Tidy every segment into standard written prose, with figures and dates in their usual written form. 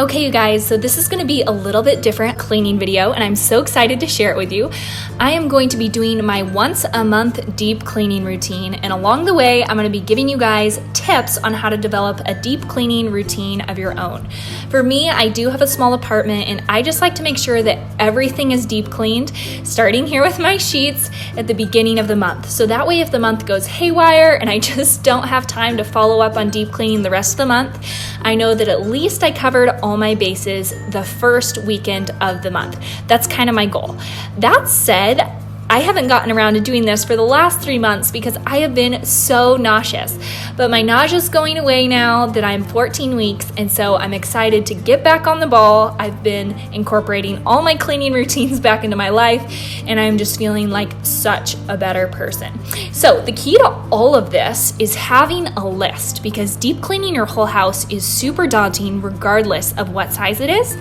Okay, you guys, so this is going to be a little bit different cleaning video, and I'm so excited to share it with you. I am going to be doing my once a month deep cleaning routine, and along the way, I'm going to be giving you guys tips on how to develop a deep cleaning routine of your own. For me, I do have a small apartment, and I just like to make sure that everything is deep cleaned, starting here with my sheets at the beginning of the month. So that way, if the month goes haywire and I just don't have time to follow up on deep cleaning the rest of the month, I know that at least I covered all my bases the first weekend of the month. That's kind of my goal. That said, I haven't gotten around to doing this for the last 3 months because I have been so nauseous. But my nausea is going away now that I'm 14 weeks, and so I'm excited to get back on the ball. I've been incorporating all my cleaning routines back into my life, and I'm just feeling like such a better person. So the key to all of this is having a list, because deep cleaning your whole house is super daunting regardless of what size it is.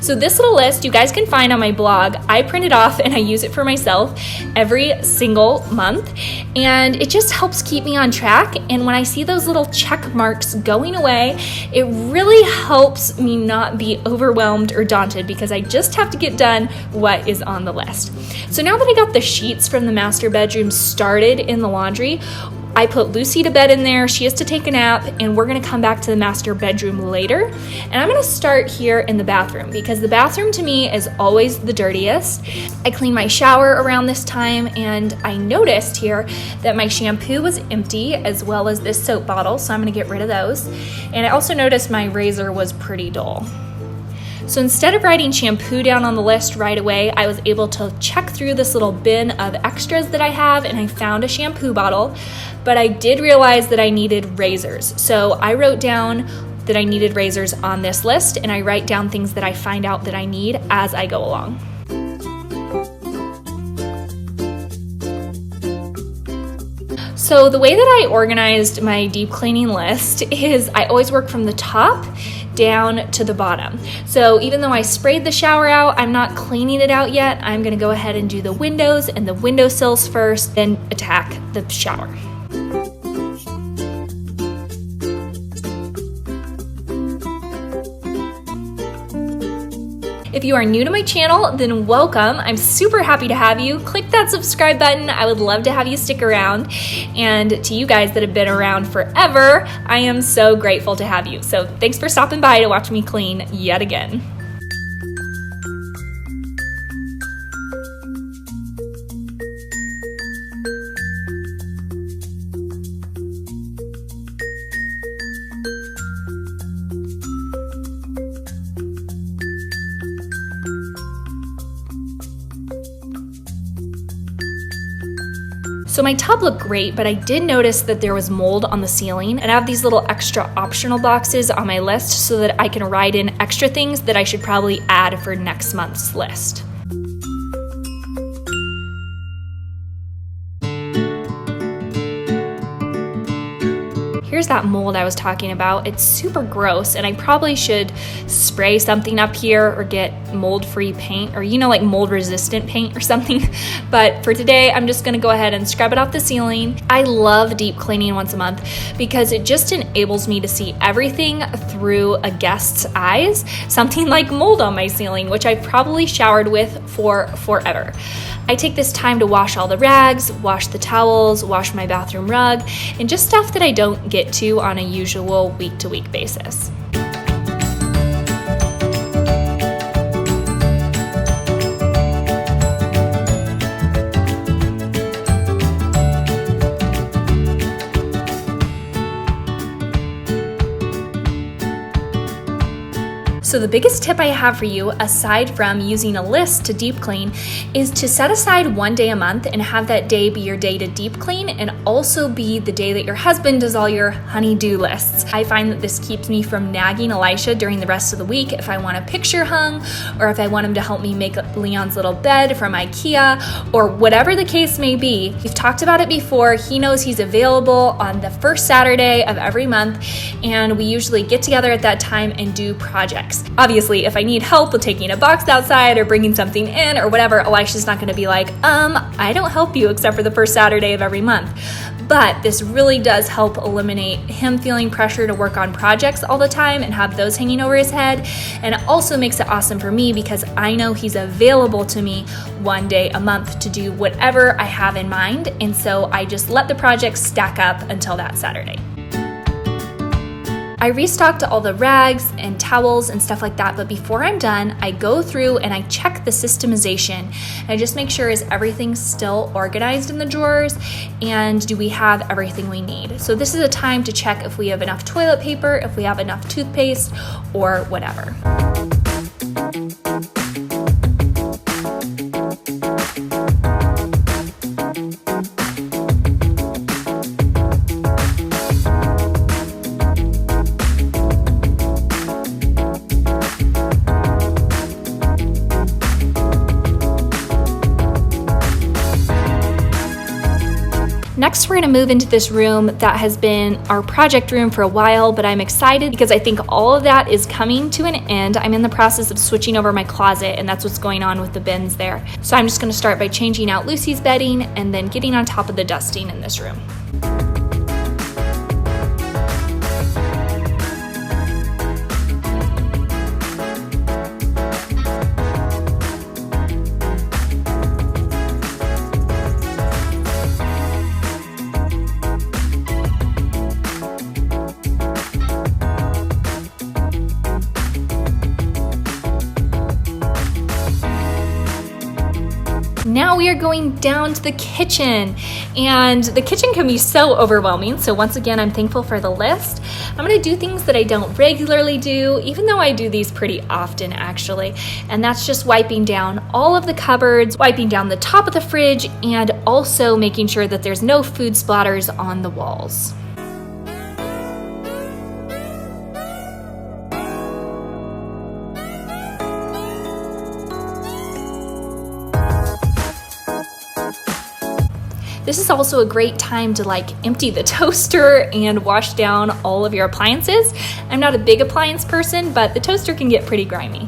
So this little list you guys can find on my blog. I print it off and I use it for myself every single month, and it just helps keep me on track. And when I see those little check marks going away, it really helps me not be overwhelmed or daunted, because I just have to get done what is on the list. So now that I got the sheets from the master bedroom started in the laundry, I put Lucy to bed in there. She has to take a nap, and we're going to come back to the master bedroom later. And I'm going to start here in the bathroom, because the bathroom to me is always the dirtiest. I clean my shower around this time, and I noticed here that my shampoo was empty, as well as this soap bottle, so I'm going to get rid of those. And I also noticed my razor was pretty dull. So instead of writing shampoo down on the list right away, I was able to check through this little bin of extras that I have, and I found a shampoo bottle, but I did realize that I needed razors. So I wrote down that I needed razors on this list, and I write down things that I find out that I need as I go along. So the way that I organized my deep cleaning list is I always work from the top down to the bottom. So even though I sprayed the shower out, I'm not cleaning it out yet. I'm going to go ahead and do the windows and the windowsills first, then attack the shower. If you are new to my channel, then welcome. I'm super happy to have you. Click that subscribe button. I would love to have you stick around. And to you guys that have been around forever, I am so grateful to have you. So thanks for stopping by to watch me clean yet again. So my tub looked great, but I did notice that there was mold on the ceiling, and I have these little extra optional boxes on my list so that I can write in extra things that I should probably add for next month's list. Here's that mold I was talking about. It's super gross, and I probably should spray something up here or get mold-free paint, or like mold-resistant paint or something. But for today, I'm just gonna go ahead and scrub it off the ceiling. I love deep cleaning once a month because it just enables me to see everything through a guest's eyes. Something like mold on my ceiling, which I've probably showered with for forever. I take this time to wash all the rags, wash the towels, wash my bathroom rug, and just stuff that I don't get to on a usual week-to-week basis. So the biggest tip I have for you, aside from using a list to deep clean, is to set aside one day a month and have that day be your day to deep clean, and also be the day that your husband does all your honey-do lists. I find that this keeps me from nagging Elisha during the rest of the week if I want a picture hung, or if I want him to help me make Leon's little bed from IKEA, or whatever the case may be. We've talked about it before. He knows he's available on the first Saturday of every month, and we usually get together at that time and do projects. Obviously, if I need help with taking a box outside or bringing something in or whatever, Elisha's not going to be like, I don't help you except for the first Saturday of every month. but this really does help eliminate him feeling pressure to work on projects all the time and have those hanging over his head. And it also makes it awesome for me because I know he's available to me one day a month to do whatever I have in mind. And so I just let the projects stack up until that Saturday. I restocked all the rags and towels and stuff like that, but before I'm done, I go through and I check the systemization. I just make sure, is everything still organized in the drawers, and do we have everything we need? So this is a time to check if we have enough toilet paper, if we have enough toothpaste, or whatever. Next, we're going to move into this room that has been our project room for a while, but I'm excited because I think all of that is coming to an end. I'm in the process of switching over my closet, and that's what's going on with the bins there. So I'm just going to start by changing out Lucy's bedding and then getting on top of the dusting in this room. Now we are going down to the kitchen, and the kitchen can be so overwhelming. So once again, I'm thankful for the list. I'm gonna do things that I don't regularly do, even though I do these pretty often actually. And that's just wiping down all of the cupboards, wiping down the top of the fridge, and also making sure that there's no food splatters on the walls. This is also a great time to empty the toaster and wash down all of your appliances. I'm not a big appliance person, but the toaster can get pretty grimy.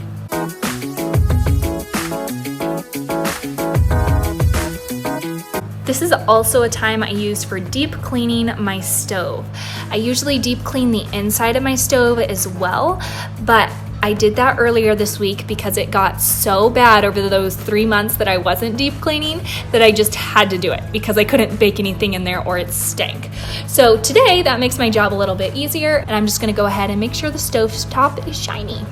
This is also a time I use for deep cleaning my stove. I usually deep clean the inside of my stove as well, but I did that earlier this week because it got so bad over those 3 months that I wasn't deep cleaning that I just had to do it because I couldn't bake anything in there or it stank. So today that makes my job a little bit easier, and I'm just gonna go ahead and make sure the stove top is shiny.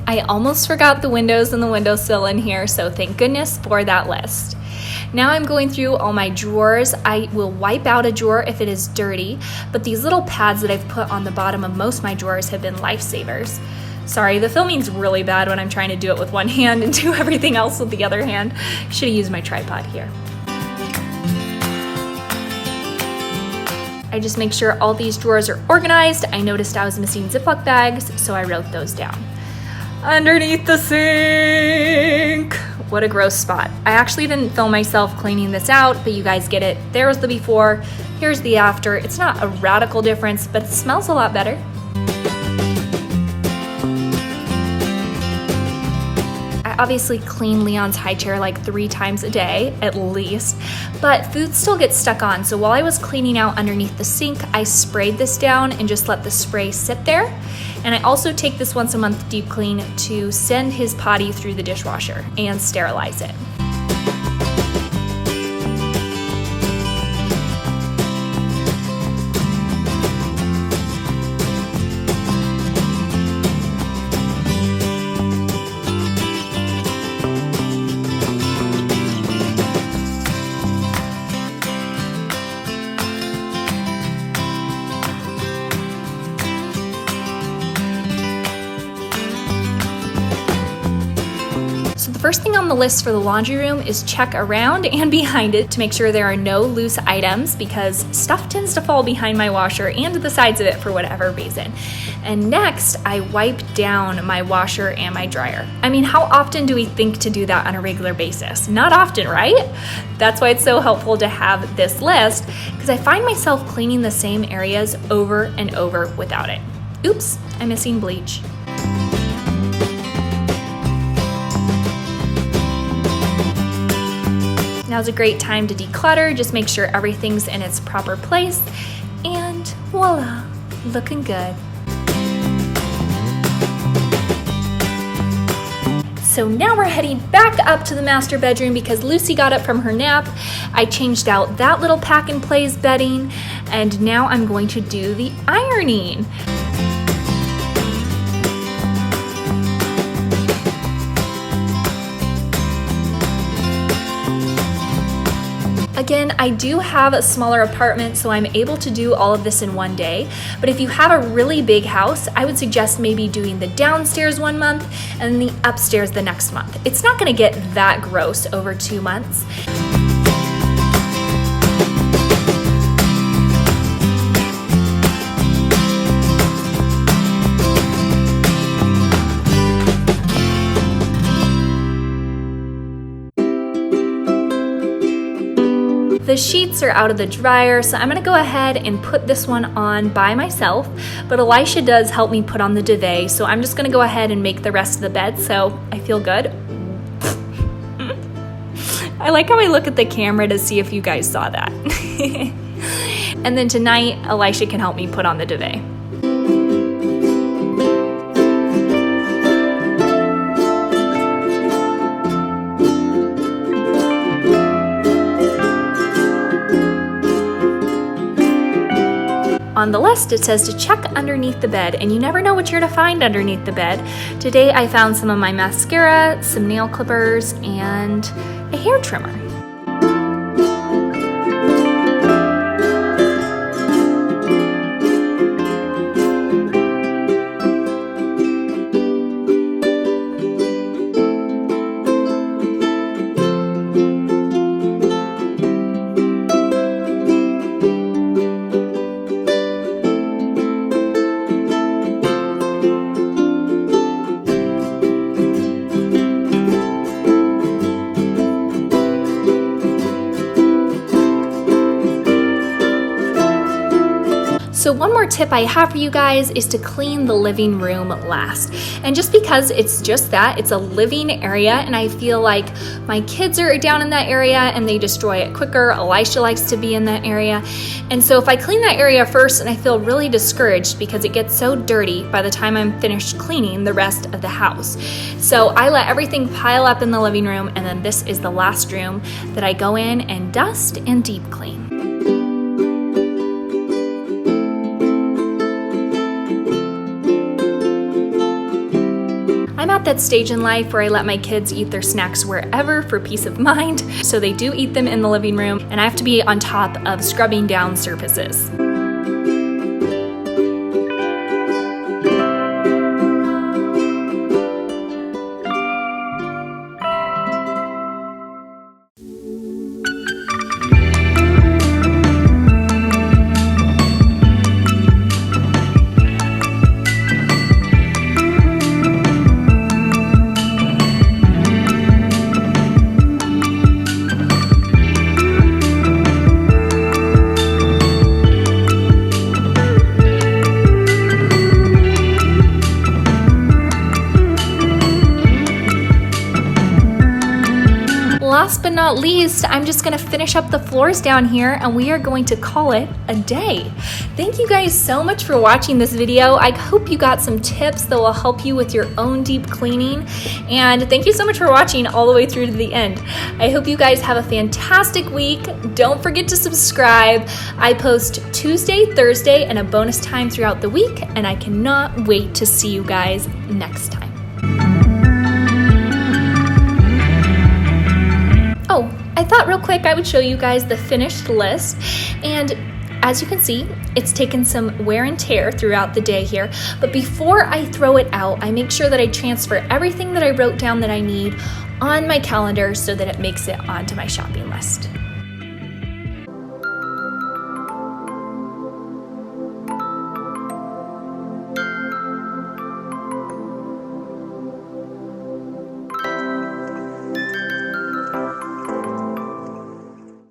I almost forgot the windows and the windowsill in here, so thank goodness for that list. Now I'm going through all my drawers. I will wipe out a drawer if it is dirty, but these little pads that I've put on the bottom of most of my drawers have been lifesavers. Sorry, the filming's really bad when I'm trying to do it with one hand and do everything else with the other hand. Should have used my tripod here. I just make sure all these drawers are organized. I noticed I was missing Ziploc bags, so I wrote those down. Underneath the sink. What a gross spot. I actually didn't film myself cleaning this out, but you guys get it. There's the before, here's the after. It's not a radical difference, but it smells a lot better. I obviously clean Leon's high chair like 3 times a day, at least, but food still gets stuck on. So while I was cleaning out underneath the sink, I sprayed this down and just let the spray sit there. And I also take this once a month deep clean to send his potty through the dishwasher and sterilize it. first thing on the list for the laundry room is check around and behind it to make sure there are no loose items, because stuff tends to fall behind my washer and the sides of it for whatever reason. And next, I wipe down my washer and my dryer. I mean, how often do we think to do that on a regular basis? Not often, right? That's why it's so helpful to have this list, because I find myself cleaning the same areas over and over without it. Oops, I'm missing bleach. Now's a great time to declutter. Just make sure everything's in its proper place, and voila, looking good. So now we're heading back up to the master bedroom because Lucy got up from her nap. I changed out that little pack and plays bedding, and now I'm going to do the ironing. Again, I do have a smaller apartment, so I'm able to do all of this in one day. But if you have a really big house, I would suggest maybe doing the downstairs 1 month and the upstairs the next month. It's not gonna get that gross over 2 months. The sheets are out of the dryer, so I'm gonna go ahead and put this one on by myself, but Elisha does help me put on the duvet, so I'm just gonna go ahead and make the rest of the bed so I feel good. I like how I look at the camera to see if you guys saw that. And then tonight, Elisha can help me put on the duvet. On the list, it says to check underneath the bed, and you never know what you're to find underneath the bed. Today, I found some of my mascara, some nail clippers, and a hair trimmer. So one more tip I have for you guys is to clean the living room last. And just because it's just that, it's a living area, and I feel like my kids are down in that area and they destroy it quicker. Elisha likes to be in that area. And so if I clean that area first, and I feel really discouraged because it gets so dirty by the time I'm finished cleaning the rest of the house. So I let everything pile up in the living room, and then this is the last room that I go in and dust and deep clean. I'm at that stage in life where I let my kids eat their snacks wherever for peace of mind. So they do eat them in the living room, and I have to be on top of scrubbing down surfaces. Last but not least, I'm just gonna finish up the floors down here, and we are going to call it a day. Thank you guys so much for watching this video. I hope you got some tips that will help you with your own deep cleaning. And thank you so much for watching all the way through to the end. I hope you guys have a fantastic week. Don't forget to subscribe. I post Tuesday, Thursday, and a bonus time throughout the week, and I cannot wait to see you guys next time. Oh, I thought real quick I would show you guys the finished list, and as you can see, it's taken some wear and tear throughout the day here, but before I throw it out, I make sure that I transfer everything that I wrote down that I need on my calendar so that it makes it onto my shopping list.